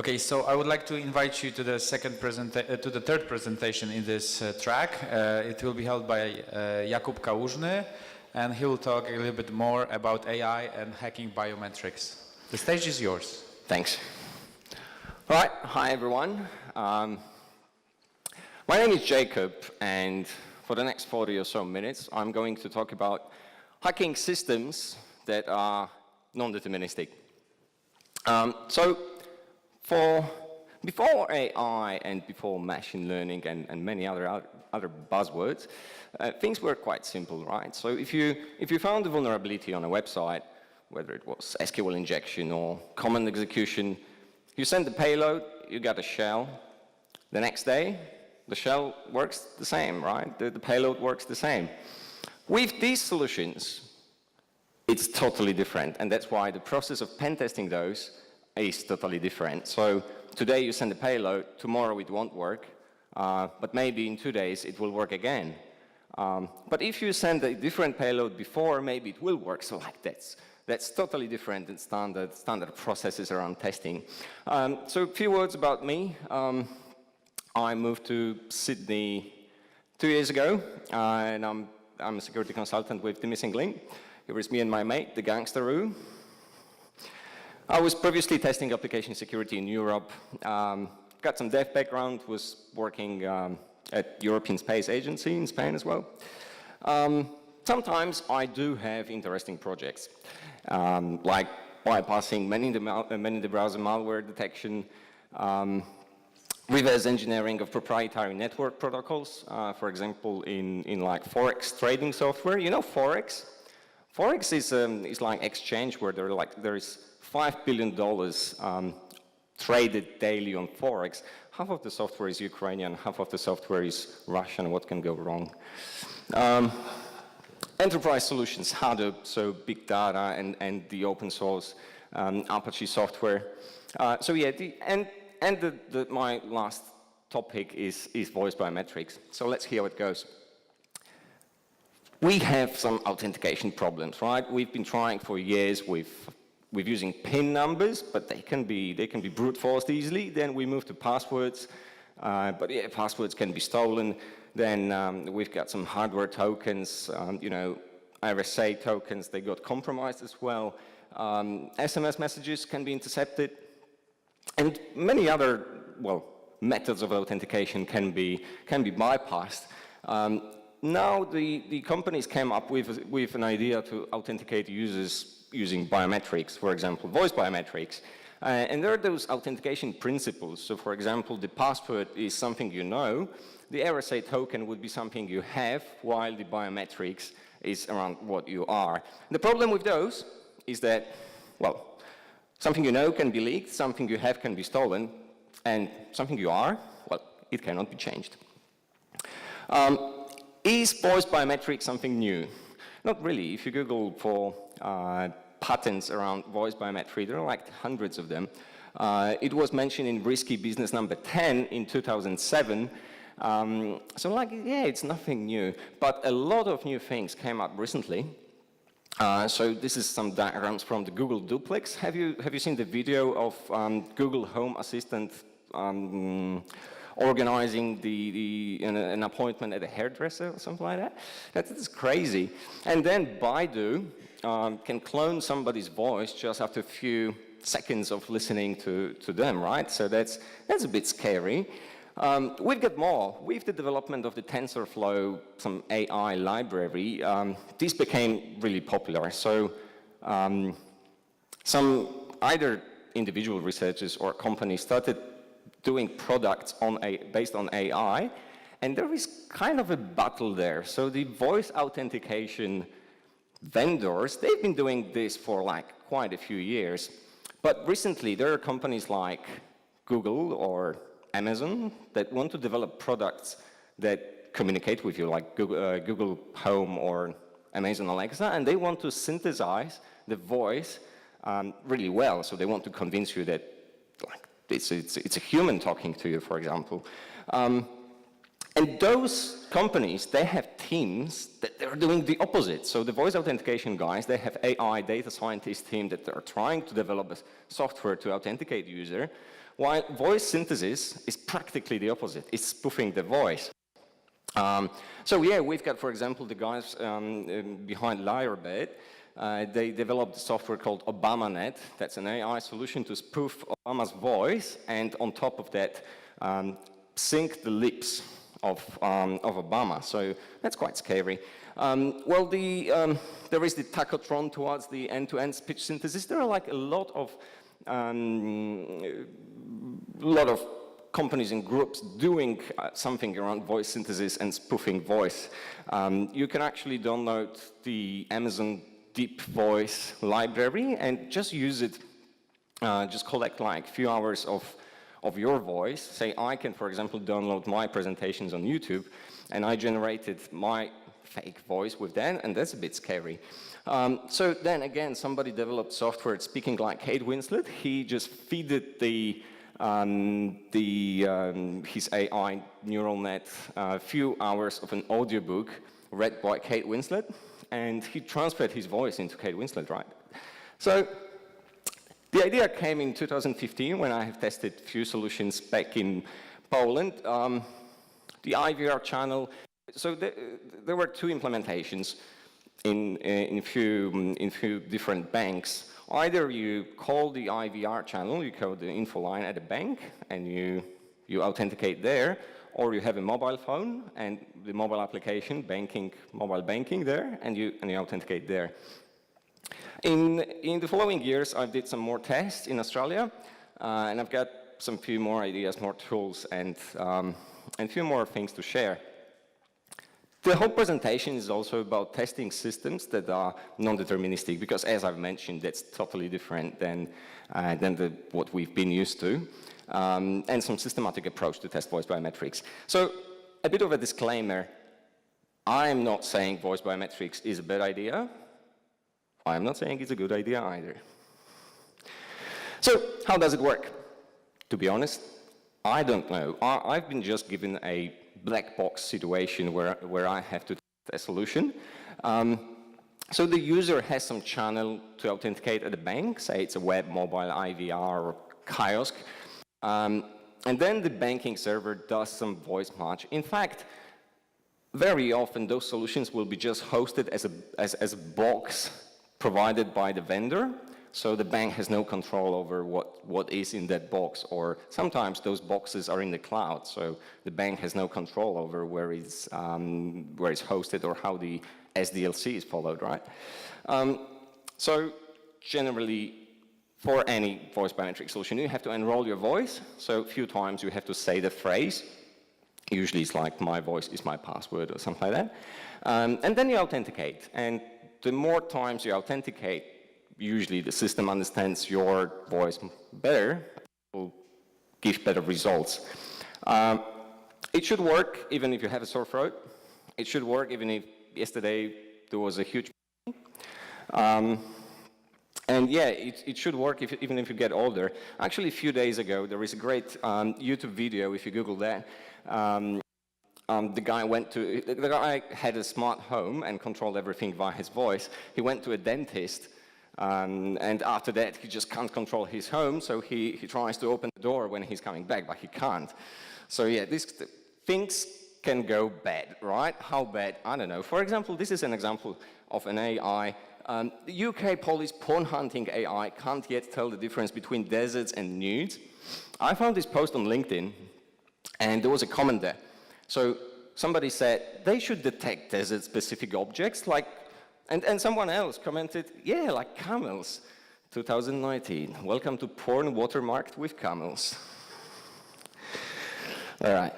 Okay, so I would like to invite you to the third presentation in this track. It will be held by Jakub Kaluzny, and he will talk a little bit more about AI and hacking biometrics. The stage is yours. Thanks. All right, hi everyone. My name is Jakub, and for the next 40 or so minutes, I'm going to talk about hacking systems that are non-deterministic. Before AI and before machine learning and many other buzzwords, things were quite simple, right? So if you found a vulnerability on a website, whether it was SQL injection or command execution, you send the payload, you got a shell. The next day, the shell works the same, right? The payload works the same. With these solutions, it's totally different, and that's why the process of pen testing those is totally different. So today you send a payload, tomorrow it won't work, but maybe in 2 days it will work again. But if you send a different payload before, maybe it will work. So like that's totally different than standard processes around testing. So a few words about me. I moved to Sydney 2 years ago, and I'm a security consultant with The Missing Link. Here is me and my mate, the gangsteroo. I was previously testing application security in Europe, got some dev background, was working at European Space Agency in Spain as well. Sometimes I do have interesting projects, like bypassing man-in-the-browser malware detection, reverse engineering of proprietary network protocols, for example, in like Forex trading software. You know Forex? Forex is like exchange where there is $5 billion traded daily on Forex. Half of the software is Ukrainian, half of the software is Russian. What can go wrong? Enterprise solutions, Hadoop, so big data and the open source Apache software. So yeah, my last topic is voice biometrics. So let's hear how it goes. We have some authentication problems, right? We've been trying for years with using PIN numbers, but they can be brute forced easily. Then we move to passwords, but yeah, passwords can be stolen. Then we've got some hardware tokens, RSA tokens, they got compromised as well. SMS messages can be intercepted, and many other, methods of authentication can be bypassed. Now the companies came up with an idea to authenticate users using biometrics, for example, voice biometrics. And there are those authentication principles. So for example, the password is something you know, the RSA token would be something you have, while the biometrics is around what you are. The problem with those is that, something you know can be leaked, something you have can be stolen, and something you are, it cannot be changed. Is voice biometrics something new? Not really. If you Google for patents around voice biometry, there are like hundreds of them. It was mentioned in Risky Business number 10 in 2007. So it's nothing new. But a lot of new things came up recently. So this is some diagrams from the Google Duplex. Have you seen the video of Google Home Assistant organizing an appointment at a hairdresser or something like that? That's crazy. And then Baidu can clone somebody's voice just after a few seconds of listening to them, right? So that's a bit scary. We've got more. With the development of the TensorFlow, some AI library, this became really popular. So some either individual researchers or companies started doing products based on AI, and there is kind of a battle there. So the voice authentication vendors, they've been doing this for quite a few years, but recently there are companies like Google or Amazon that want to develop products that communicate with you, like Google Home or Amazon Alexa, and they want to synthesize the voice really well. So they want to convince you that it's a human talking to you, for example. And those companies, they have teams that they're doing the opposite. So the voice authentication guys, they have AI data scientist team that are trying to develop a software to authenticate user, While voice synthesis is practically the opposite. It's spoofing the voice. So yeah, we've got, for example, the guys behind Lyrebird. They developed a software called ObamaNet. That's an AI solution to spoof Obama's voice, and on top of that, sync the lips of Obama. So that's quite scary. Well, there is the tacotron towards the end-to-end speech synthesis. There are like a lot of companies and groups doing something around voice synthesis and spoofing voice. You can actually download the Amazon Deep Voice library and just use it, just collect like a few hours of your voice. Say I can, for example, download my presentations on YouTube, and I generated my fake voice with that, and that's a bit scary. So then again, somebody developed software speaking like Kate Winslet. He just feeded his AI neural net a few hours of an audiobook read by Kate Winslet, and he transferred his voice into Kate Winslet, right? So the idea came in 2015 when I have tested a few solutions back in Poland. The IVR channel, so there were two implementations in a few different banks. Either you call the IVR channel, you call the info line at a bank, and you authenticate there, or you have a mobile phone and the mobile application, mobile banking there, and you authenticate there. In the following years, I did some more tests in Australia, and I've got some few more ideas, more tools, and a few more things to share. The whole presentation is also about testing systems that are non-deterministic, because as I've mentioned, that's totally different than what we've been used to, and some systematic approach to test voice biometrics. So a bit of a disclaimer, I'm not saying voice biometrics is a bad idea. I'm not saying it's a good idea either. So how does it work? To be honest, I don't know. I've been just given a black box situation where I have to test a solution. So the user has some channel to authenticate at a bank, say it's a web, mobile, IVR, or kiosk. And then the banking server does some voice match. In fact, very often those solutions will be just hosted as a box provided by the vendor. So the bank has no control over what is in that box, or sometimes those boxes are in the cloud, so the bank has no control over where it's hosted or how the SDLC is followed, right? So generally, for any voice biometric solution, you have to enroll your voice. So a few times you have to say the phrase. Usually it's like, my voice is my password or something like that. And then you authenticate. And the more times you authenticate, usually the system understands your voice better, will give better results. It should work even if you have a sore throat. It should work even if yesterday there was a huge and yeah, it should work even if you get older. Actually, a few days ago, there is a great YouTube video, if you Google that. The guy had a smart home and controlled everything via his voice. He went to a dentist, and after that, he just can't control his home, so he tries to open the door when he's coming back, but he can't. So yeah, things can go bad, right? How bad? I don't know. For example, this is an example of an AI. The UK police porn hunting AI can't yet tell the difference between deserts and nudes. I found this post on LinkedIn, and there was a comment there. So somebody said, they should detect desert-specific objects, like, and someone else commented, yeah, like camels. 2019, welcome to porn watermarked with camels. All right.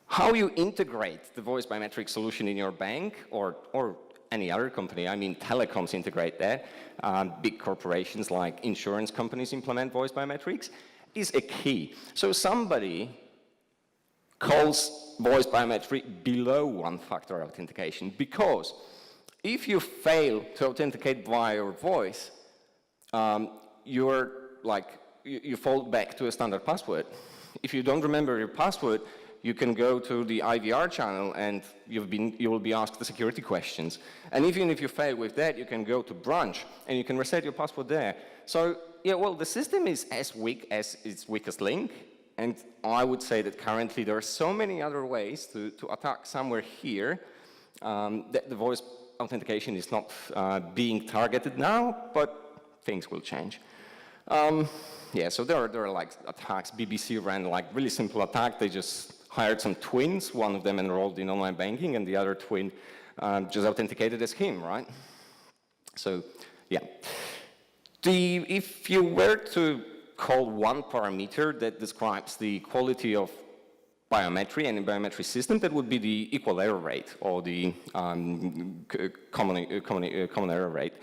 How you integrate the voice biometric solution in your bank or any other company, I mean telecoms integrate that, big corporations like insurance companies implement voice biometrics, is a key. So somebody calls voice biometric below one-factor authentication, because if you fail to authenticate via your voice, you fall back to a standard password. If you don't remember your password, you can go to the IVR channel and you will be asked the security questions. And even if you fail with that, you can go to branch and you can reset your password there. So yeah, well, the system is as weak as its weakest link, and I would say that currently there are so many other ways to attack somewhere here that the voice authentication is not being targeted now, but things will change. Yeah, so there are like attacks. BBC ran like really simple attack. They just hired some twins. One of them enrolled in online banking, and the other twin just authenticated as him, right? So, yeah. If you were to call one parameter that describes the quality of biometry and a biometry system, that would be the equal error rate, or the common error rate.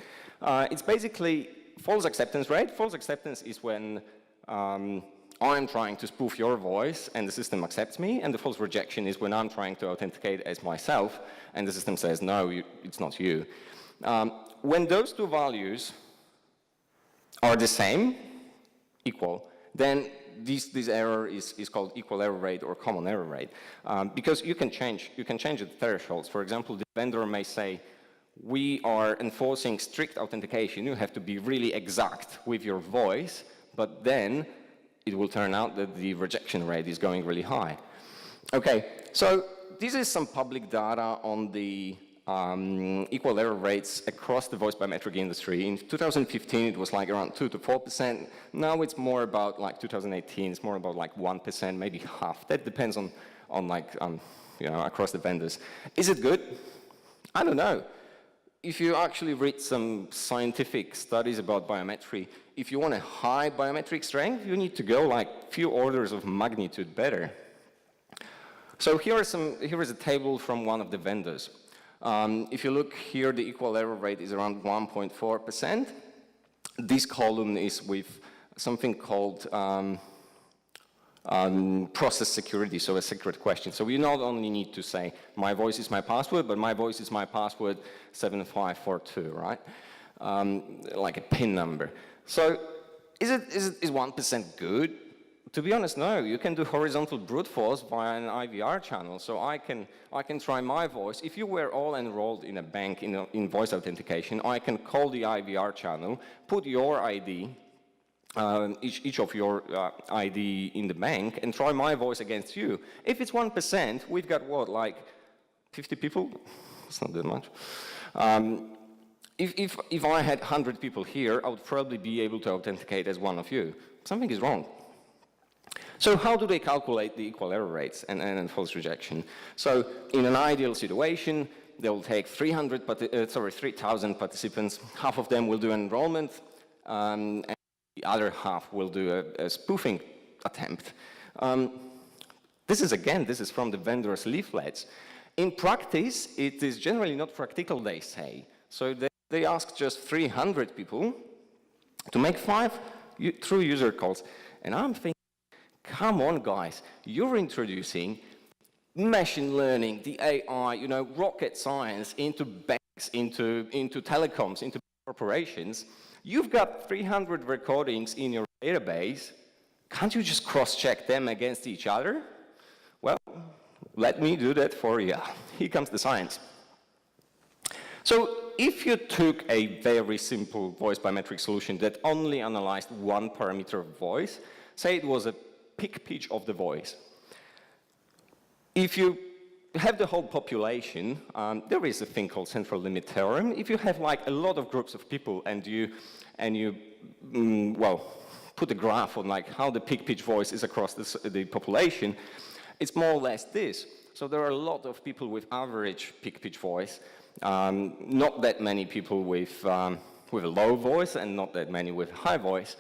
It's basically false acceptance rate. False acceptance is when I'm trying to spoof your voice and the system accepts me, and the false rejection is when I'm trying to authenticate as myself and the system says, no, it's not you. When those two values are the same, equal, then this error is called equal error rate or common error rate, because you can change the thresholds. For example, the vendor may say, we are enforcing strict authentication. You have to be really exact with your voice, but then it will turn out that the rejection rate is going really high. Okay, so this is some public data on the equal error rates across the voice biometric industry. In 2015, it was like around 2 to 4%. Now it's more about like 2018, it's more about like 1%, maybe half. That depends on like, you know, across the vendors. Is it good? I don't know. If you actually read some scientific studies about biometry, if you want a high biometric strength, you need to go like a few orders of magnitude better. So here is a table from one of the vendors. If you look here, the equal error rate is around 1.4%. This column is with something called process security, so a secret question. So you not only need to say, my voice is my password, but my voice is my password 7542, right? Like a PIN number. So is 1% good? To be honest, no. You can do horizontal brute force via an IVR channel. So I can try my voice. If you were all enrolled in a bank in voice authentication, I can call the IVR channel, put your ID, each of your ID in the bank, and try my voice against you. If it's 1%, we've got what, like 50 people? It's not that much. If I had 100 people here, I would probably be able to authenticate as one of you. Something is wrong. So how do they calculate the equal error rates and false rejection? So in an ideal situation, they'll take 3,000 participants. Half of them will do enrollment, and the other half will do a spoofing attempt. This is from the vendor's leaflets. In practice, it is generally not practical, they say. So they ask just 300 people to make 5 true user calls. And I'm thinking, come on, guys, you're introducing machine learning, the AI, you know, rocket science into banks, into telecoms, into corporations. You've got 300 recordings in your database. Can't you just cross-check them against each other? Well, let me do that for you. Here comes the science. So if you took a very simple voice biometric solution that only analyzed one parameter of voice, say it was a peak pitch of the voice. If you have the whole population, there is a thing called central limit theorem. If you have like a lot of groups of people and you put a graph on like how the peak pitch voice is across the population, it's more or less this. So there are a lot of people with average peak pitch voice, not that many people with a low voice, and not that many with high voice.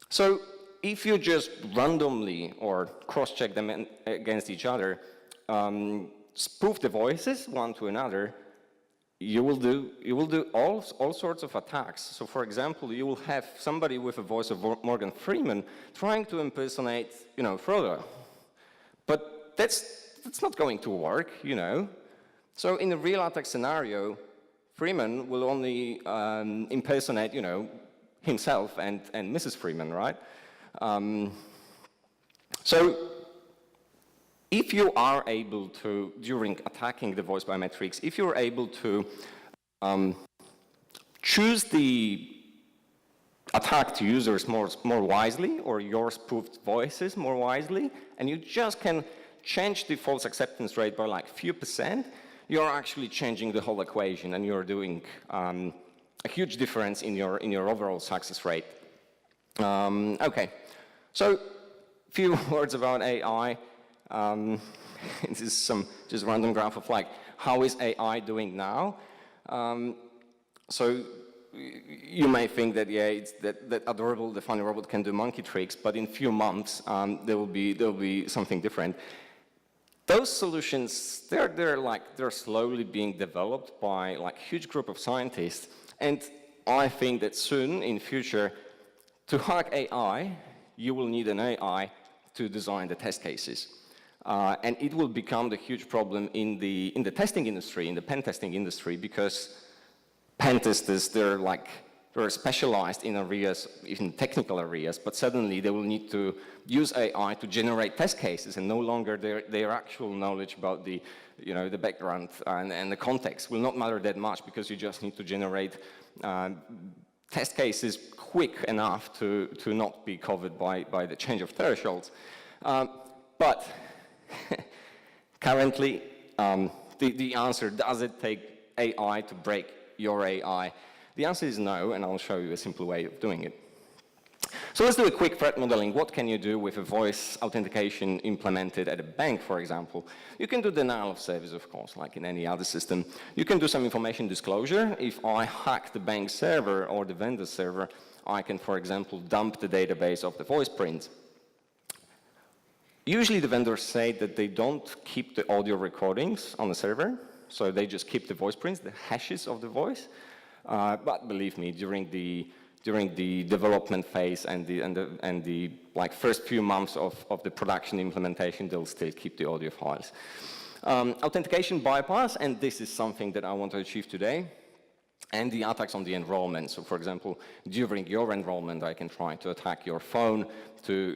So if you just randomly or cross-check them against each other, spoof the voices one to another, you will do all sorts of attacks. So for example, you will have somebody with a voice of Morgan Freeman trying to impersonate, you know, Frodo. But that's not going to work, you know. So in a real attack scenario, Freeman will only impersonate, you know, himself and Mrs. Freeman, right? So if you are able to, during attacking the voice biometrics, if you're able to choose the attack to users more wisely, or your spoofed voices more wisely, and you just can change the false acceptance rate by like few percent, you're actually changing the whole equation, and you're doing a huge difference in your overall success rate. Okay, so few words about AI. This is some just random graph of like, how is AI doing now? So you may think that, yeah, it's that adorable, the funny robot can do monkey tricks, but in few months, there will be something different. Those solutions, they're slowly being developed by like huge group of scientists, and I think that soon in future, to hack AI, you will need an AI to design the test cases. And it will become the huge problem in the testing industry, in the pen testing industry, because pen testers, they're specialized in areas, even technical areas, but suddenly they will need to use AI to generate test cases, and no longer their actual knowledge about the background and the context will not matter that much, because you just need to generate test cases quick enough to not be covered by the change of thresholds. But currently, the answer, does it take AI to break your AI? The answer is no, and I'll show you a simple way of doing it. So let's do a quick threat modeling. What can you do with a voice authentication implemented at a bank, for example? You can do denial of service, of course, like in any other system. You can do some information disclosure. If I hack the bank server or the vendor server, I can, for example, dump the database of the voice prints. Usually the vendors say that they don't keep the audio recordings on the server, so they just keep the voice prints, the hashes of the voice. But believe me, during the development phase and the like first few months of the production implementation, they'll still keep the audio files. Authentication bypass, and this is something that I want to achieve today, and the attacks on the enrollment. So for example, during your enrollment, I can try to attack your phone to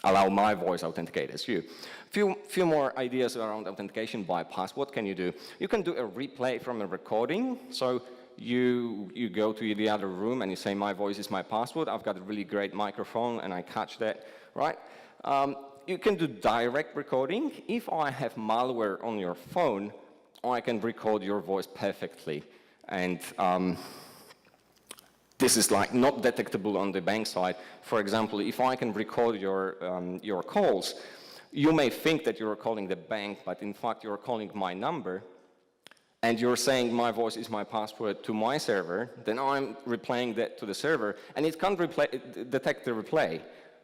allow my voice authenticate as you. Few more ideas around authentication bypass. What can you do? You can do a replay from a recording. So you go to the other room and you say, my voice is my password. I've got a really great microphone and I catch that, right? You can do direct recording. If I have malware on your phone, I can record your voice perfectly. And this is like not detectable on the bank side. For example, if I can record your calls, you may think that you're calling the bank, but in fact you're calling my number, and you're saying my voice is my password to my server, then I'm replaying that to the server, and it can't detect the replay,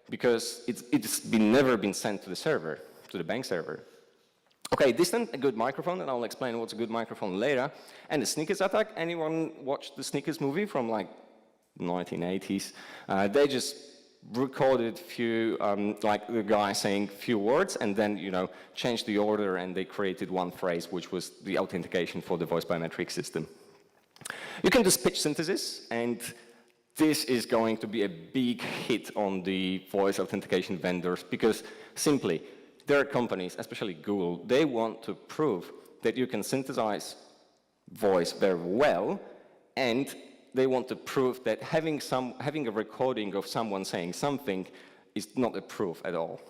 because it's never been sent to the server, to the bank server. Okay, distant, a good microphone, and I'll explain what's a good microphone later. And the Snickers attack, anyone watched the Snickers movie from like 1980s? They just recorded few, like the guy saying few words, and then, changed the order, and they created one phrase, which was the authentication for the voice biometric system. You can do speech synthesis, and this is going to be a big hit on the voice authentication vendors, because simply, there are companies, especially Google, they want to prove that you can synthesize voice very well, and they want to prove that having a recording of someone saying something is not a proof at all.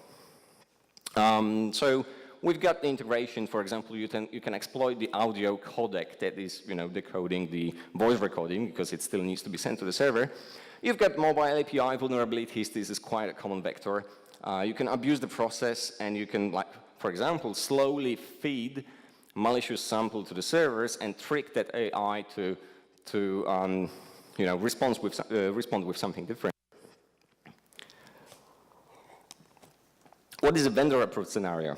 So we've got the integration. For example, you can exploit the audio codec that is decoding the voice recording, because it still needs to be sent to the server. You've got mobile API vulnerabilities. This is quite a common vector. You can abuse the process, and you can, like, for example, slowly feed malicious sample to the servers and trick that AI to respond with something different. What is a vendor-approved scenario?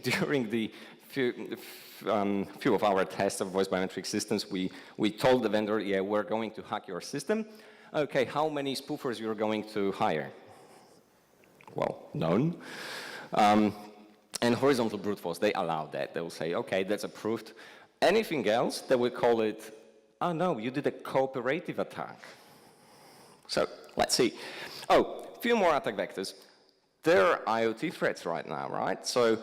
During the few of our tests of voice biometric systems, we told the vendor, yeah, we're going to hack your system. Okay, how many spoofers you're going to hire? Well, none. And horizontal brute force, they allow that. They will say, okay, that's approved. Anything else, they will call it, oh no, you did a cooperative attack. So, let's see. Oh, a few more attack vectors. There are IoT threats right now, right? So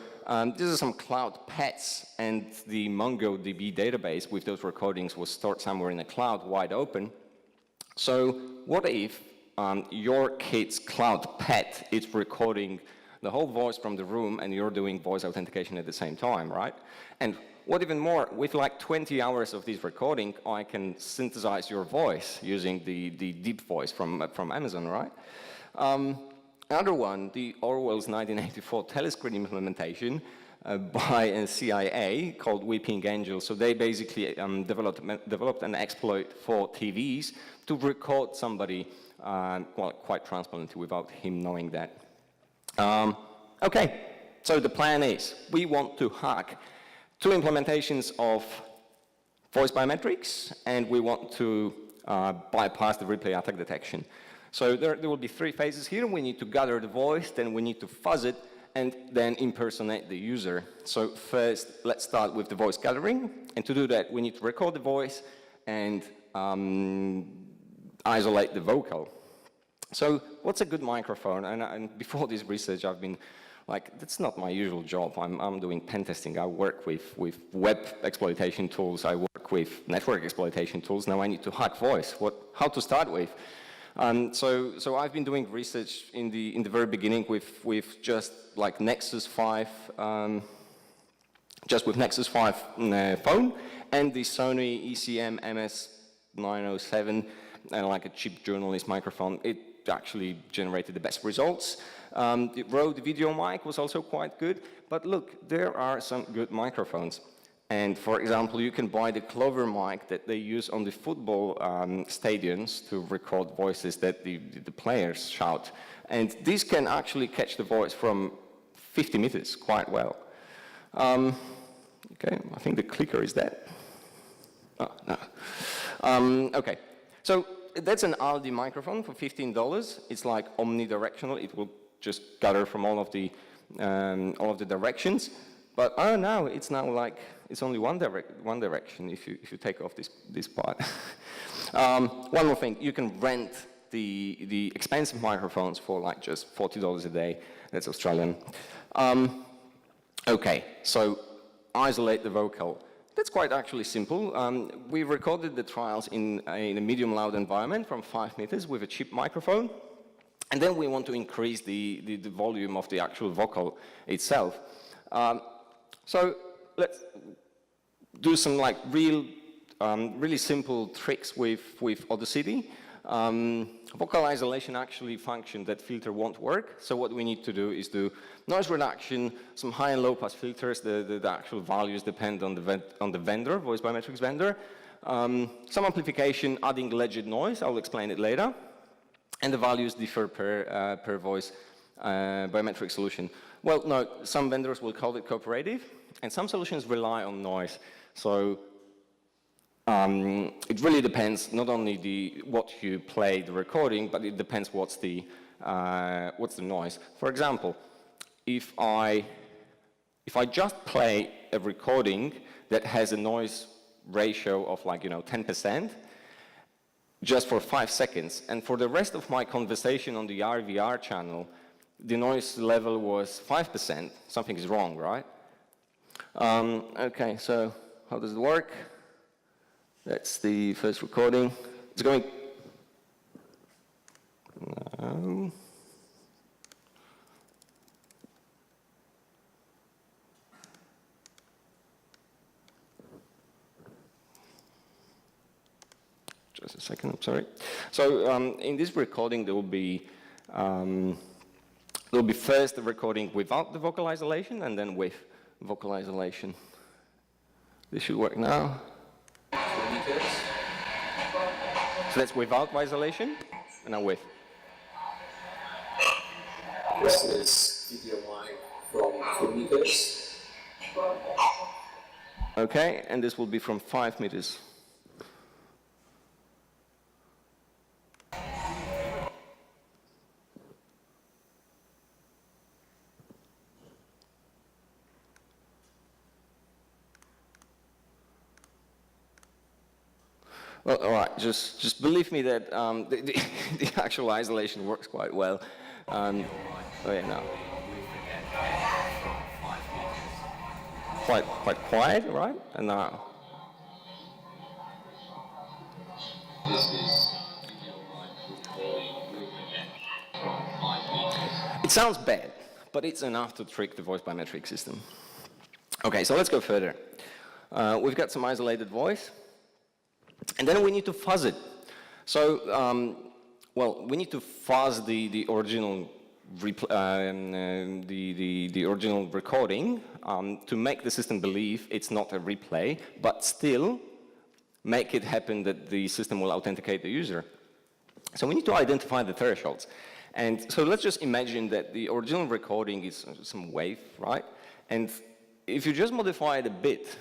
these are some cloud pets, and the MongoDB database with those recordings was stored somewhere in the cloud, wide open. So what if your kid's cloud pet is recording the whole voice from the room and you're doing voice authentication at the same time, right? And what even more, with like 20 hours of this recording, I can synthesize your voice using the deep voice from Amazon, right? Another one, the Orwell's 1984 telescreen implementation by CIA called Weeping Angel. So they basically developed an exploit for TVs to record somebody quite transparently without him knowing that. Okay, so the plan is we want to hack 2 implementations of voice biometrics, and we want to bypass the replay attack detection. So there will be 3 phases here. We need to gather the voice, then we need to fuzz it, and then impersonate the user. So first, let's start with the voice gathering. And to do that, we need to record the voice and isolate the vocal. So what's a good microphone? And before this research, I've been like, that's not my usual job. I'm doing pen testing. I work with web exploitation tools. I work with network exploitation tools. Now I need to hack voice. How to start with? So I've been doing research in the very beginning with just like Nexus 5, just with Nexus 5 phone and the Sony ECM MS907 and like a cheap journalist microphone. It actually generated the best results. The Rode video mic was also quite good, but look, there are some good microphones. And for example, you can buy the Clover mic that they use on the football stadiums to record voices that the players shout. And this can actually catch the voice from 50 meters quite well. Okay, I think the clicker is dead. Oh, no. Okay, so that's an Aldi microphone for $15. It's like omnidirectional. It will just gather from all of the directions. But oh no, it's now like it's only one direction if you take off this part. One more thing, you can rent the expensive microphones for like just $40 a day. That's Australian. Okay, so isolate the vocal. That's quite actually simple. We recorded the trials in a medium loud environment from 5 meters with a cheap microphone. And then we want to increase the volume of the actual vocal itself. So let's do some like really simple tricks with Audacity. Vocal isolation actually function, that filter won't work. So what we need to do is do noise reduction, some high and low pass filters. The actual values depend on the vendor, voice biometrics vendor. Some amplification, adding legit noise. I'll explain it later. And the values differ per voice biometric solution. Well, no, some vendors will call it cooperative, and some solutions rely on noise. So it really depends, not only what you play the recording, but it depends what's the noise. For example, if I just play a recording that has a noise ratio of like 10%, just for 5 seconds, and for the rest of my conversation on the RVR channel, the noise level was 5%, something is wrong, right? Okay, so how does it work? That's the first recording. It's going... No. Just a second, I'm sorry. So in this recording, there will be first the recording without the vocal isolation, and then with vocal isolation. This should work now. So that's without isolation, and now with. This is video mic from 4 meters. Okay, and this will be from 5 meters. Well, all right, just believe me that the actual isolation works quite well. Oh yeah, no. quite quiet, right? And now. It sounds bad, but it's enough to trick the voice biometric system. Okay, so let's go further. We've got some isolated voice, and then we need to fuzz it. So, well, we need to fuzz the original the original recording to make the system believe it's not a replay, but still make it happen that the system will authenticate the user. So we need to identify the thresholds. And so let's just imagine that the original recording is some wave, right? And if you just modify it a bit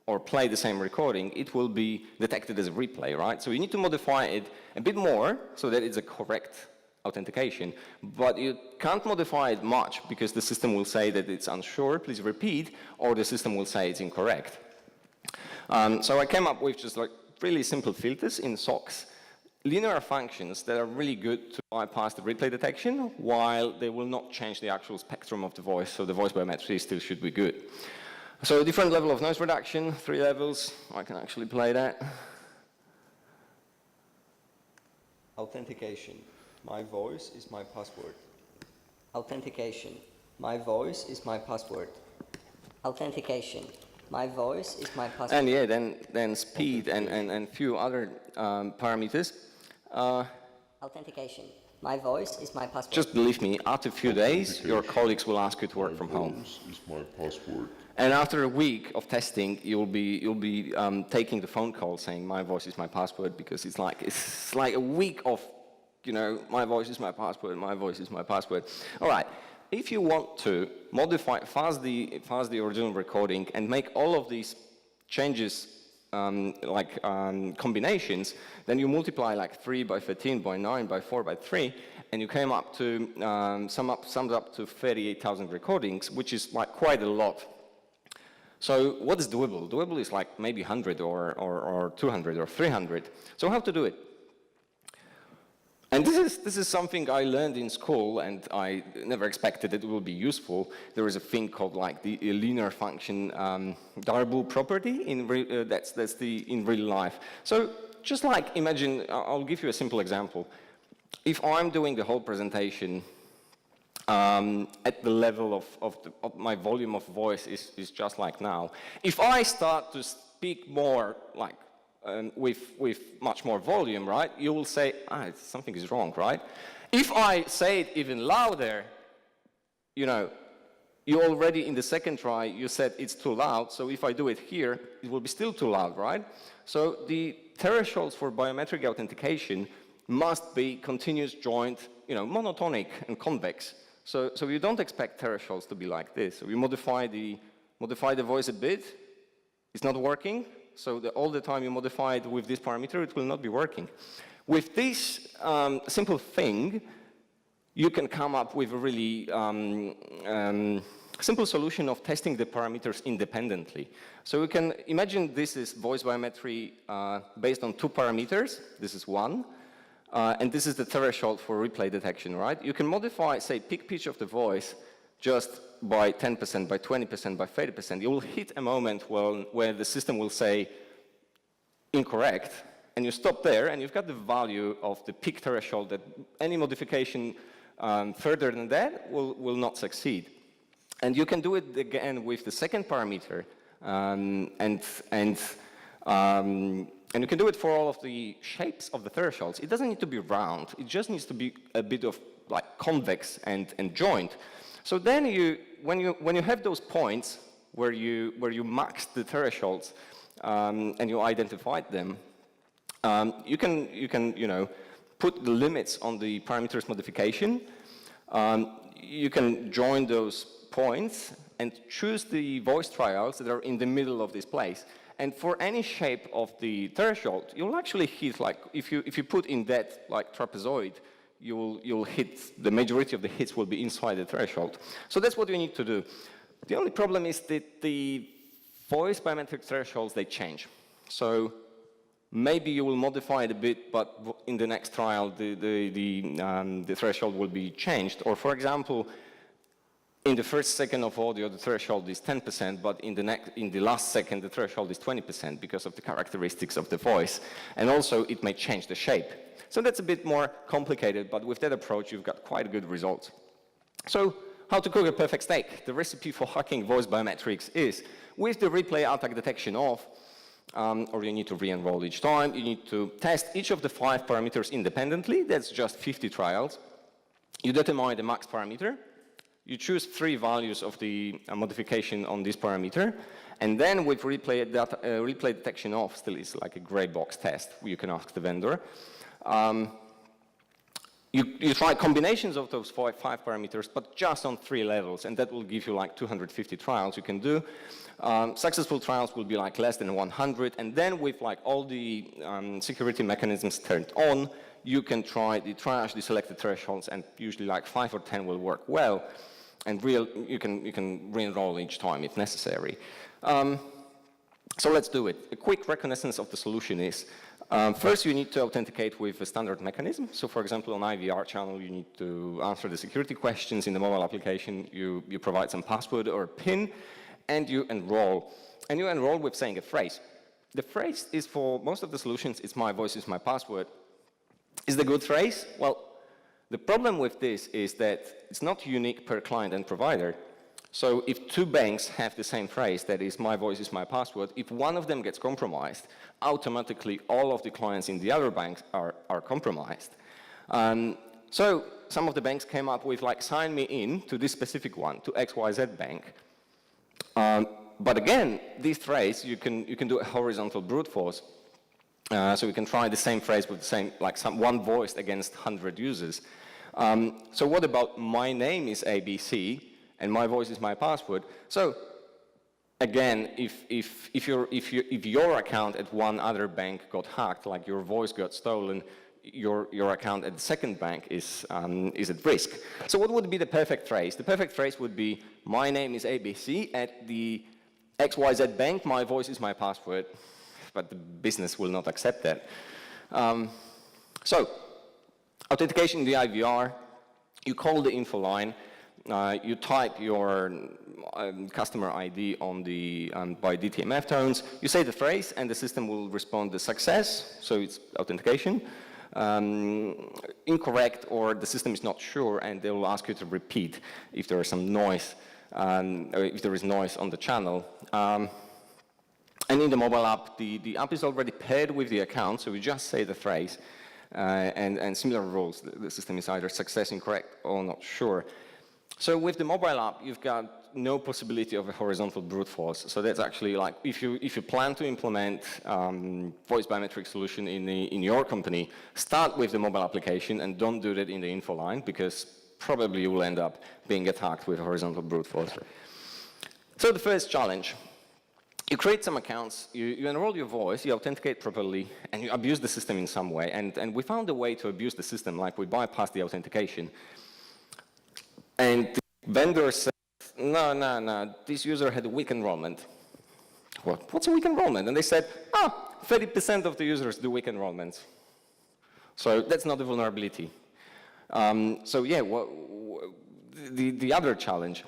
or play the same recording, it will be detected as a replay, right? So you need to modify it a bit more so that it's a correct authentication. But you can't modify it much because the system will say that it's unsure, please repeat, or the system will say it's incorrect. So I came up with just like really simple filters in SOCs, linear functions that are really good to bypass the replay detection while they will not change the actual spectrum of the voice, so the voice biometry still should be good. So a different level of noise reduction, 3 levels, I can actually play that. Authentication, my voice is my password. Authentication, my voice is my password. Authentication, my voice is my password. And yeah, then speed and few other parameters. Authentication. My voice is my password. Just believe me, after a few days, your colleagues will ask you to work from home. My voice is my password. And after a week of testing, you'll be taking the phone call saying, my voice is my password, because it's like a week of, you know, my voice is my password, my voice is my password. All right. If you want to modify, fuzz the original recording and make all of these changes combinations, then you multiply like 3 by 13 by 9 by 4 by 3, and you came up to sums up to 38,000 recordings, which is like quite a lot. So what is doable? Doable is like maybe 100 or 200 or 300. So how to do it? And this is something I learned in school, and I never expected it would be useful. There is a thing called like the linear function Darboux property that's in real life. So just like imagine, I'll give you a simple example. If I'm doing the whole presentation at the level of my volume of voice is just like now. If I start to speak more like with much more volume, right, you will say, something is wrong, right? If I say it even louder, you know, you already in the second try, you said it's too loud, so if I do it here, it will be still too loud, right? So the thresholds for biometric authentication must be continuous, joint, you know, monotonic and convex. So you don't expect thresholds to be like this. So we modify the voice a bit, it's not working. So all the time you modify it with this parameter, it will not be working. With this simple thing, you can come up with a really simple solution of testing the parameters independently. So we can imagine this is voice biometry based on 2 parameters. This is 1. And this is the threshold for replay detection, right? You can modify, say, peak pitch of the voice just by 10%, by 20%, by 30%. You will hit a moment where the system will say incorrect, and you stop there, and you've got the value of the peak threshold that any modification further than that will not succeed. And you can do it again with the second parameter, and you can do it for all of the shapes of the thresholds. It doesn't need to be round. It just needs to be a bit of like convex and joint. So then when you have those points where you max the thresholds and you identified them, you can you know, put the limits on the parameters modification. You can join those points and choose the voice trials that are in the middle of this place. And for any shape of the threshold, you'll actually hit, like, if you put in that like trapezoid, you'll hit, the majority of the hits will be inside the threshold. So that's what you need to do. The only problem is that the voice biometric thresholds, they change. So maybe you will modify it a bit, but in the next trial, the threshold will be changed. Or for example, in the first second of audio, the threshold is 10%, but in the last second, the threshold is 20% because of the characteristics of the voice. And also, it may change the shape. So that's a bit more complicated, but with that approach, you've got quite good results. So how to cook a perfect steak? The recipe for hacking voice biometrics is, with the replay attack detection off, or you need to re-enroll each time, you need to test each of the 5 parameters independently. That's just 50 trials. You determine the max parameter. You choose 3 values of the modification on this parameter, and then with replay detection off, still is like a gray box test, you can ask the vendor. You try combinations of those 5 parameters, but just on 3 levels, and that will give you like 250 trials you can do. Successful trials will be like less than 100, and then with like all the security mechanisms turned on, you can triage the selected thresholds, and usually like 5 or 10 will work well. And you can re-enroll each time if necessary. So let's do it. A quick reconnaissance of the solution is, first you need to authenticate with a standard mechanism. So for example, on IVR channel, you need to answer the security questions. In the mobile application, you provide some password or a PIN, and you enroll. And you enroll with saying a phrase. The phrase is, for most of the solutions, it's my voice is my password. Is the good phrase? Well, the problem with this is that it's not unique per client and provider. So if 2 banks have the same phrase, that is, my voice is my password, if one of them gets compromised, automatically all of the clients in the other banks are compromised. So some of the banks came up with, like, sign me in to this specific one, to XYZ bank. But again, this phrase, you can do a horizontal brute force. So we can try the same phrase with the same, like one voice against 100 users. So what about my name is ABC and my voice is my password? So again, if your account at one other bank got hacked, like your voice got stolen, your account at the second bank is at risk. So what would be the perfect phrase? The perfect phrase would be, my name is ABC at the XYZ bank, my voice is my password. But the business will not accept that. So, authentication in the IVR, you call the info line, you type your customer ID on the by DTMF tones, you say the phrase, and the system will respond to success, so it's authentication, incorrect, or the system is not sure, and they will ask you to repeat if there is some noise, or if there is noise on the channel. And in the mobile app, the app is already paired with the account, so we just say the phrase, and similar rules. The system is either success, incorrect, or not sure. So with the mobile app, you've got no possibility of a horizontal brute force. So that's actually like, if you plan to implement voice biometric solution in your company, start with the mobile application and don't do that in the info line, because probably you will end up being attacked with a horizontal brute force. So the first challenge. You create some accounts, you enroll your voice, you authenticate properly, and you abuse the system in some way. And we found a way to abuse the system, like we bypassed the authentication. And the vendor said, no, this user had a weak enrollment. What's a weak enrollment? And they said, 30% of the users do weak enrollments. So that's not a vulnerability. So yeah, the other challenge,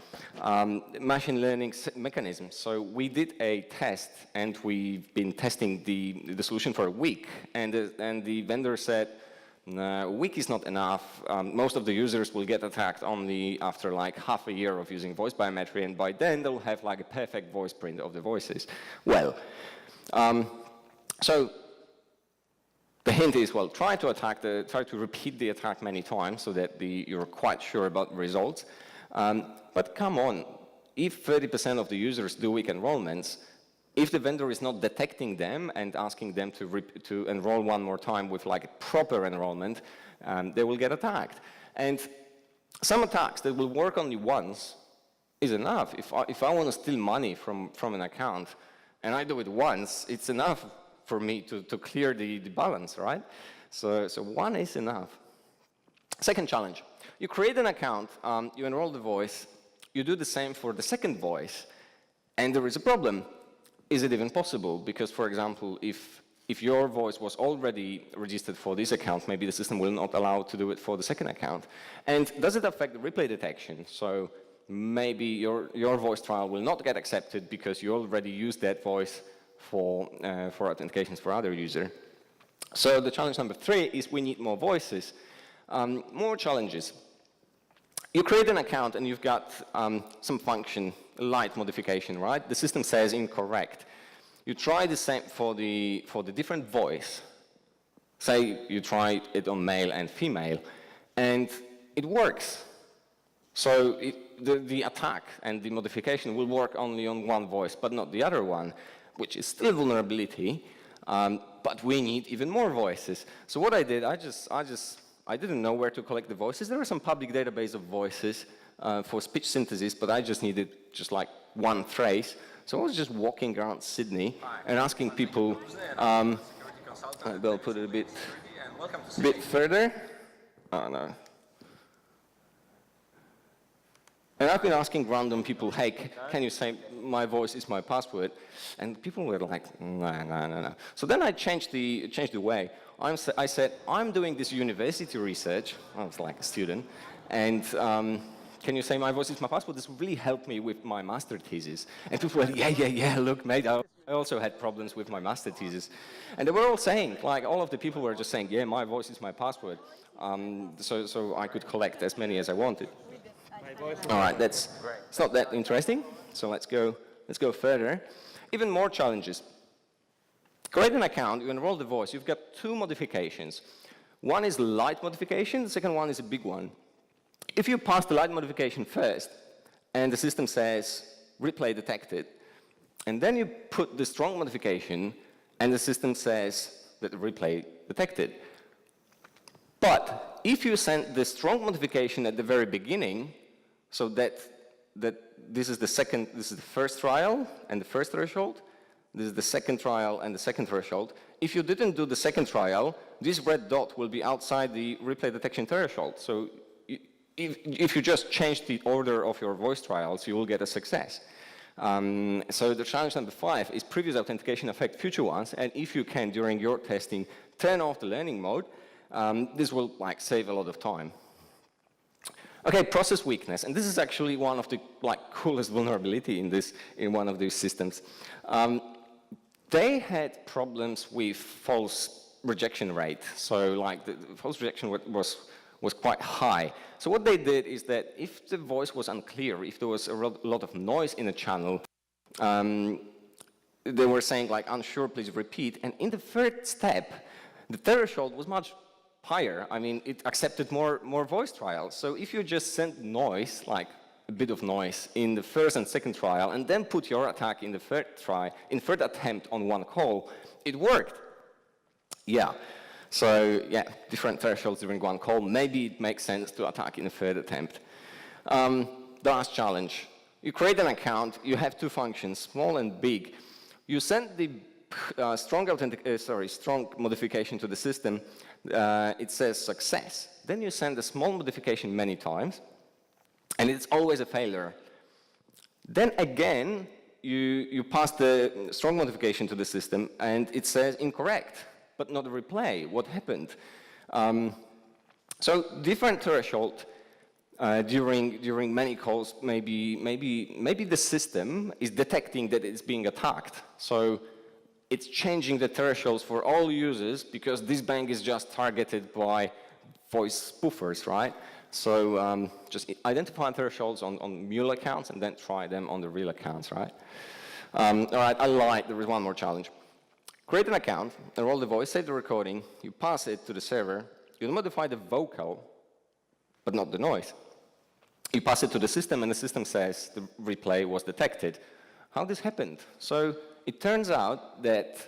machine learning mechanism. So we did a test, and we've been testing the solution for a week, and the vendor said, a week is not enough. Most of the users will get attacked only after like half a year of using voice biometry, and by then they'll have like a perfect voice print of the voices. Well, so the hint is, well, try to repeat the attack many times so that you're quite sure about the results. But come on, if 30% of the users do weak enrollments, if the vendor is not detecting them and asking them to enroll one more time with like a proper enrollment, they will get attacked. And some attacks that will work only once is enough. If I want to steal money from an account and I do it once, it's enough for me to clear the balance, right? So one is enough. Second challenge, you create an account, you enroll the voice, you do the same for the second voice, and there is a problem. Is it even possible? Because, for example, if your voice was already registered for this account, maybe the system will not allow to do it for the second account. And does it affect the replay detection? So maybe your voice trial will not get accepted because you already used that voice for authentications for other user. So the challenge number 3 is we need more voices. More challenges. You create an account and you've got some function, light modification, right? The system says incorrect. You try the same for the different voice. Say you try it on male and female, and it works. So the attack and the modification will work only on one voice, but not the other one, which is still vulnerability, but we need even more voices. So what I did, I didn't know where to collect the voices. There was some public database of voices for speech synthesis, but I just needed just like one phrase. So I was just walking around Sydney and asking people, I'll put it a bit further. Oh, no. And I've been asking random people, hey, can you say my voice is my password? And people were like, no. So then I changed the way. I said, I'm doing this university research. I was like a student. And can you say my voice is my password? This really helped me with my master thesis. And people were, yeah, look, mate, I also had problems with my master thesis. And they were all saying, like, all of the people were just saying, yeah, my voice is my password. So I could collect as many as I wanted. All right, it's not that interesting. So let's go further. Even more challenges. Create an account, you enroll the voice. You've got 2 modifications. One is light modification, the second one is a big one. If you pass the light modification first, and the system says replay detected, and then you put the strong modification, and the system says that the replay detected. But if you send the strong modification at the very beginning, so that this is the first trial and the first threshold, this is the second trial and the second threshold. If you didn't do the second trial, this red dot will be outside the replay detection threshold. So if you just change the order of your voice trials, you will get a success. So the challenge number 5 is previous authentication affect future ones, and if you can, during your testing, turn off the learning mode, this will save a lot of time. Okay, process weakness, and this is actually one of the coolest vulnerability in one of these systems. They had problems with false rejection rate, so the false rejection was quite high. So what they did is that if the voice was unclear, if there was a lot of noise in a channel, they were saying unsure, please repeat. And in the third step, the threshold was much higher. I mean, it accepted more voice trials. So if you just send noise, a bit of noise in the first and second trial, and then put your attack in the third attempt on one call, it worked. Yeah. So yeah, different thresholds during one call. Maybe it makes sense to attack in the third attempt. The last challenge. You create an account, you have 2 functions, small and big. You send the strong modification to the system. It says success. Then you send a small modification many times, and it's always a failure. Then again, you pass the strong modification to the system, and it says incorrect, but not a replay. What happened? So different threshold during many calls. Maybe the system is detecting that it's being attacked. So it's changing the thresholds for all users because this bank is just targeted by voice spoofers, right? So just identify thresholds on mule accounts and then try them on the real accounts, right? All right, I lied. There is one more challenge. Create an account, enroll the voice, save the recording, you pass it to the server, you modify the vocal, but not the noise. You pass it to the system, and the system says the replay was detected. How this happened? So it turns out that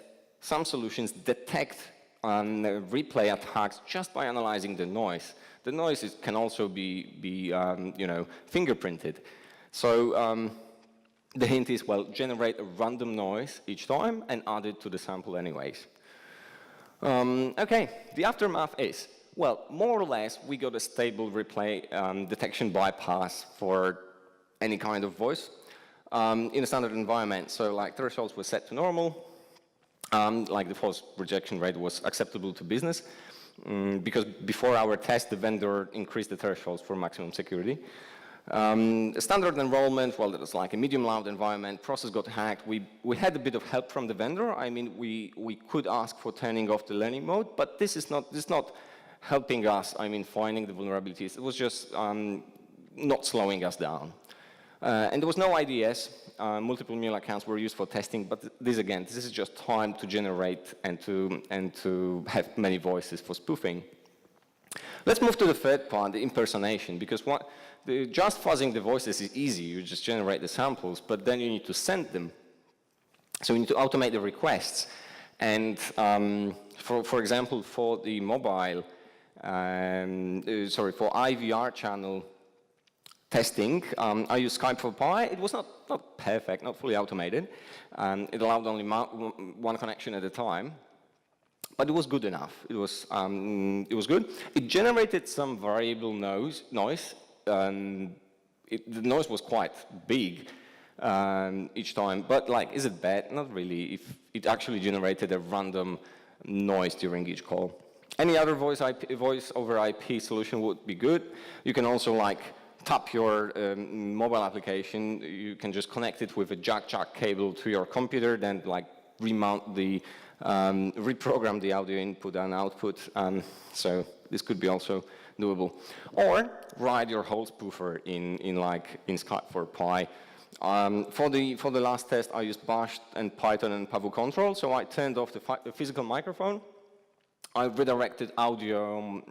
some solutions detect replay attacks just by analyzing the noise. The noise can also be fingerprinted. So the hint is, well, generate a random noise each time and add it to the sample anyways. Okay, the aftermath is, well, more or less, we got a stable replay detection bypass for any kind of voice in a standard environment. So thresholds were set to normal, the false rejection rate was acceptable to business, because before our test, the vendor increased the thresholds for maximum security. Standard enrollment, well, it was like a medium loud environment, process got hacked. We had a bit of help from the vendor. I mean, we could ask for turning off the learning mode, but this is not helping us, I mean, finding the vulnerabilities. It was just not slowing us down. And there was no IDS. Multiple mule accounts were used for testing, but this is just time to generate and to have many voices for spoofing. Let's move to the third part, the impersonation, because just fuzzing the voices is easy. You just generate the samples, but then you need to send them. So you need to automate the requests. And for example, for the mobile, for IVR channel testing, I used Skype for Pi. It was not perfect, not fully automated. It allowed only one connection at a time. But it was good enough. It was good. It generated some variable noise. The noise was quite big each time. But like, is it bad? Not really. If it actually generated a random noise during each call. Any other voice over IP solution would be good. You can also like tap your mobile application. You can just connect it with a jack cable to your computer, then like remount the reprogram the audio input and output, so this could be also doable. Or write your whole spoofer in Skype for Pi. For the last test, I used Bash and Python and Pavu control. So I turned off the physical microphone. I redirected audio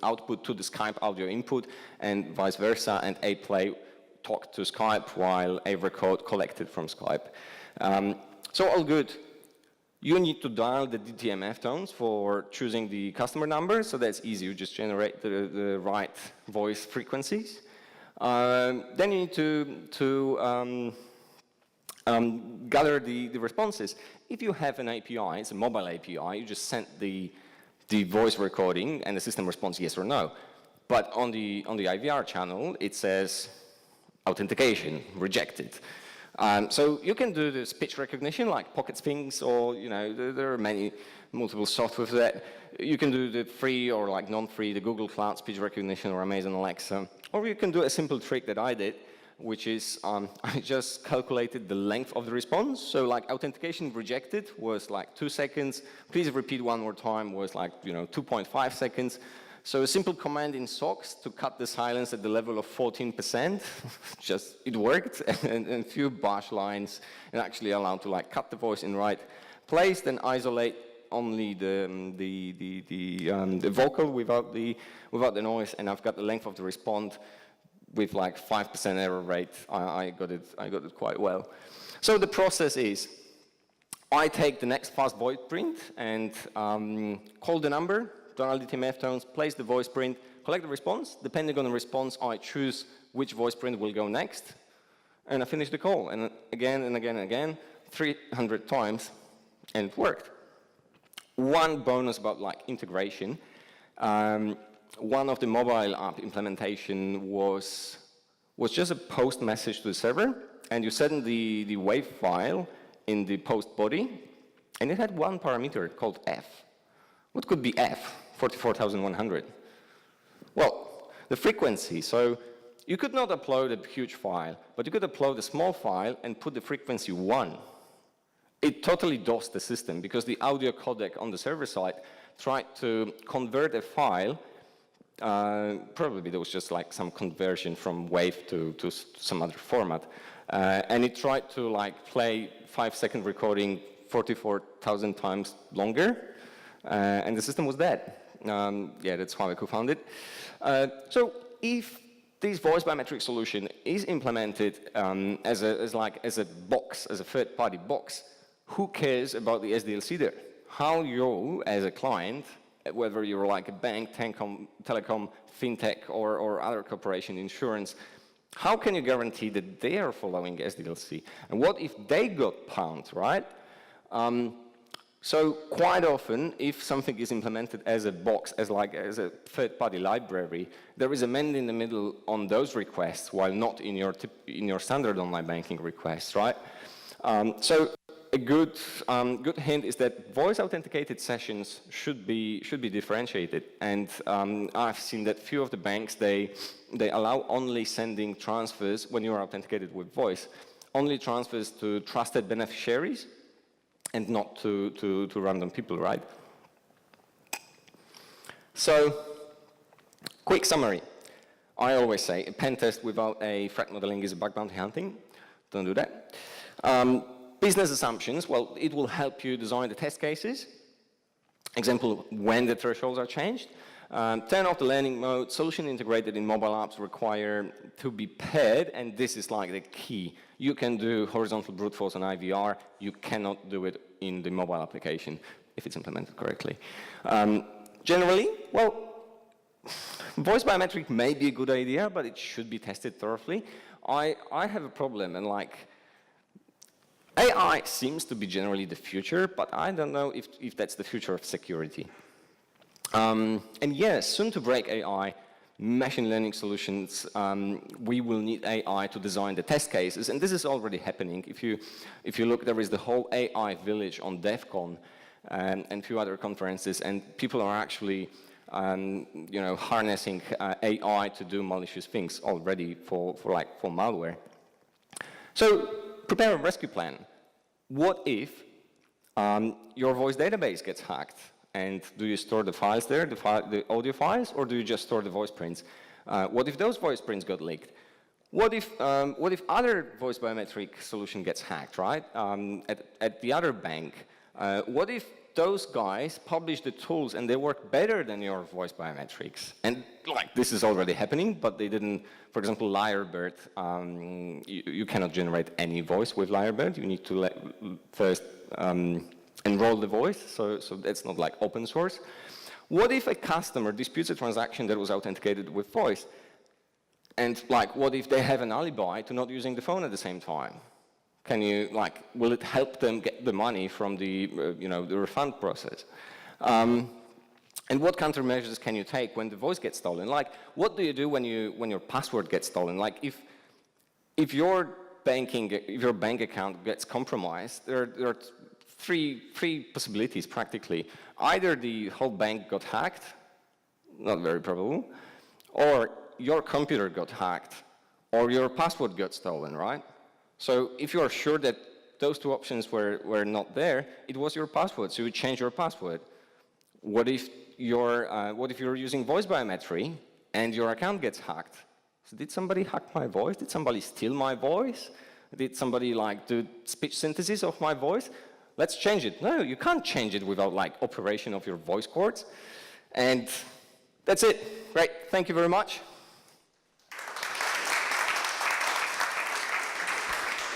output to the Skype audio input, and vice versa. And A-Play talked to Skype while A-Record collected from Skype. So all good. You need to dial the DTMF tones for choosing the customer number, so that's easy. You just generate the right voice frequencies. Then you need to gather the responses. If you have an API, it's a mobile API, you just send the voice recording and the system responds yes or no. But on the IVR channel, it says authentication, rejected. So you can do the speech recognition like Pocket Sphinx, or there are multiple software for that. You can do the free or like non-free, the Google Cloud speech recognition or Amazon Alexa. Or you can do a simple trick that I did, which is I just calculated the length of the response. So like authentication rejected was like 2 seconds. Please repeat one more time was like 2.5 seconds. So a simple command in SOX to cut the silence at the level of 14%, it worked, and a few bash lines, and actually allowed to like cut the voice in right place, then isolate only the vocal without the noise, and I've got the length of the response with like 5% error rate. I got it quite well. So the process is, I take the next fast voice print and call the number, dial DTMF tones, place the voice print, collect the response. Depending on the response, I choose which voice print will go next, and I finish the call. And again and again and again, 300 times, and it worked. One bonus about like integration. One of the mobile app implementation was just a post message to the server, and you send the WAV file in the post body, and it had one parameter called F. What could be F? 44,100. Well, the frequency. So you could not upload a huge file, but you could upload a small file and put the frequency 1. It totally DOSed the system because the audio codec on the server side tried to convert a file. Probably there was just like some conversion from WAV to some other format. And it tried to like play 5-second recording 44,000 times longer. And the system was dead. Yeah, that's how I co-founded it. So if this voice biometric solution is implemented as a box, as a third-party box, who cares about the SDLC there? How you, as a client, whether you're like a bank, telecom, fintech, or other corporation, insurance, how can you guarantee that they are following SDLC? And what if they got pwned, right? So quite often, if something is implemented as a box, as a third-party library, there is a mend in the middle on those requests, while not in your standard online banking requests, right? So a good hint is that voice-authenticated sessions should be differentiated, and I've seen that few of the banks they allow only sending transfers when you are authenticated with voice, only transfers to trusted beneficiaries, and not to random people, right? So, quick summary. I always say a pen test without a threat modeling is a bug bounty hunting. Don't do that. Business assumptions, well, it will help you design the test cases. Example, when the thresholds are changed. Turn off the learning mode. Solution integrated in mobile apps require to be paired, and this is like the key. You can do horizontal brute force on IVR. You cannot do it in the mobile application if it's implemented correctly. Generally, well, voice biometric may be a good idea, but it should be tested thoroughly. I have a problem, and like, AI seems to be generally the future, but I don't know if that's the future of security. And yes, soon to break AI, machine learning solutions, we will need AI to design the test cases, and this is already happening. If you look, there is the whole AI village on DEF CON and a few other conferences, and people are actually harnessing AI to do malicious things already for malware. So prepare a rescue plan. What if your voice database gets hacked? And do you store the files there, the audio files, or do you just store the voice prints? What if those voice prints got leaked? What if other voice biometric solution gets hacked, right? At the other bank, what if those guys publish the tools and they work better than your voice biometrics? And like, this is already happening, but they didn't. For example, Lyrebird, you cannot generate any voice with Lyrebird. You need to first enroll the voice, so that's not like open source. What if a customer disputes a transaction that was authenticated with voice? And like, what if they have an alibi to not using the phone at the same time? Can you, like, will it help them get the money from the, the refund process? And what countermeasures can you take when the voice gets stolen? Like, what do you do when your password gets stolen? Like, if your bank account gets compromised, there are three possibilities practically. Either the whole bank got hacked, not very probable, or your computer got hacked, or your password got stolen, right? So if you are sure that those two options were not there, it was your password, so you change your password. What if you're using voice biometry and your account gets hacked? So did somebody hack my voice? Did somebody steal my voice? Did somebody like do speech synthesis of my voice? Let's change it. No, you can't change it without like operation of your voice cords. And that's it. Great, thank you very much.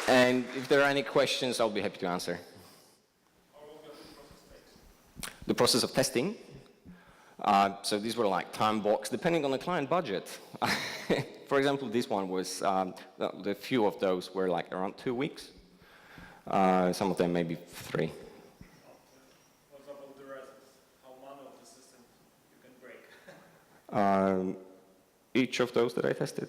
And if there are any questions, I'll be happy to answer. The process of testing. So these were like time blocks, depending on the client budget. For example, this one was, the few of those were like around 2 weeks. Some of them maybe 3. What about the rest? How many of the systems you can break? Each of those that I tested.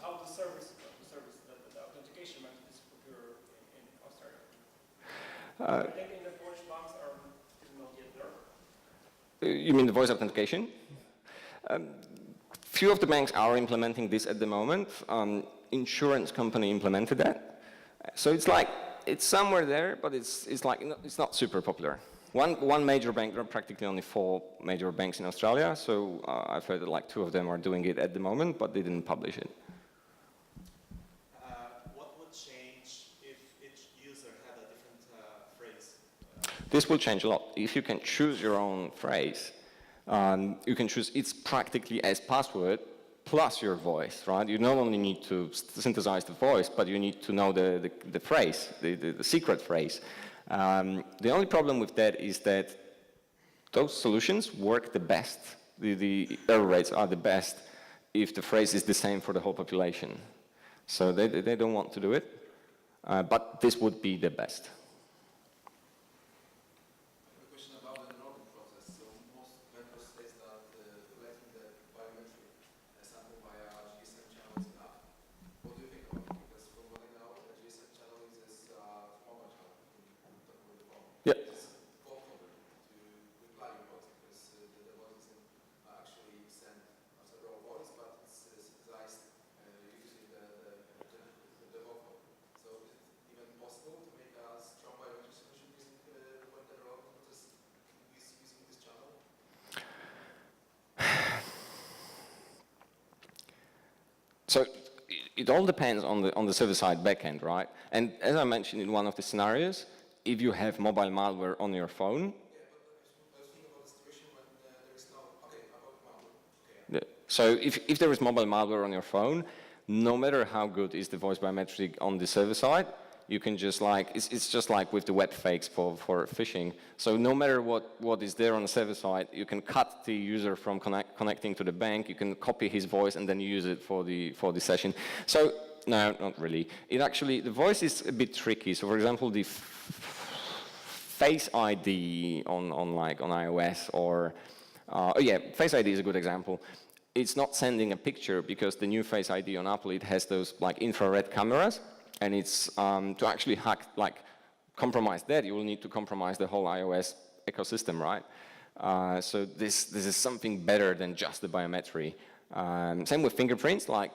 How the service the authentication method is procured in Australia? I think in the Polish banks are not yet there. You mean the voice authentication? Few of the banks are implementing this at the moment. Insurance company implemented that. So it's somewhere there, but it's not super popular. One major bank, there are practically only 4 major banks in Australia, so I've heard that like 2 of them are doing it at the moment, but they didn't publish it. What would change if each user had a different phrase? This will change a lot. If you can choose your own phrase, you can choose it's practically as password plus your voice, right? You not only need to synthesize the voice, but you need to know the phrase, the secret phrase. The only problem with that is that those solutions work the best. The error rates are the best if the phrase is the same for the whole population. So they don't want to do it, but this would be the best. So it all depends on the server-side backend, right? And as I mentioned in one of the scenarios, if you have mobile malware on your phone, so if there is mobile malware on your phone, no matter how good is the voice biometric on the server side, you can just like, it's just like with the web fakes for phishing. So no matter what is there on the server side, you can cut the user from connecting to the bank, you can copy his voice and then use it for the session. So, no, not really. It actually, the voice is a bit tricky. So for example, the Face ID on iOS or, oh yeah, Face ID is a good example. It's not sending a picture because the new Face ID on Apple, it has those like infrared cameras, and it's to actually hack, like compromise that, you will need to compromise the whole iOS ecosystem, right? So this is something better than just the biometry. Same with fingerprints, like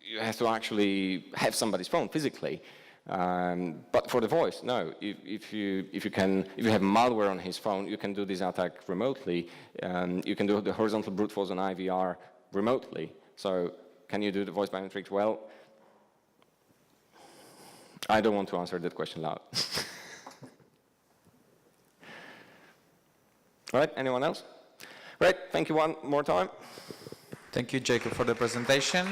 you have to actually have somebody's phone physically. But for the voice, no. If you have malware on his phone, you can do this attack remotely. You can do the horizontal brute force on IVR remotely. So can you do the voice biometrics well? I don't want to answer that question loud. All right, anyone else? Right, thank you one more time. Thank you, Jakub, for the presentation.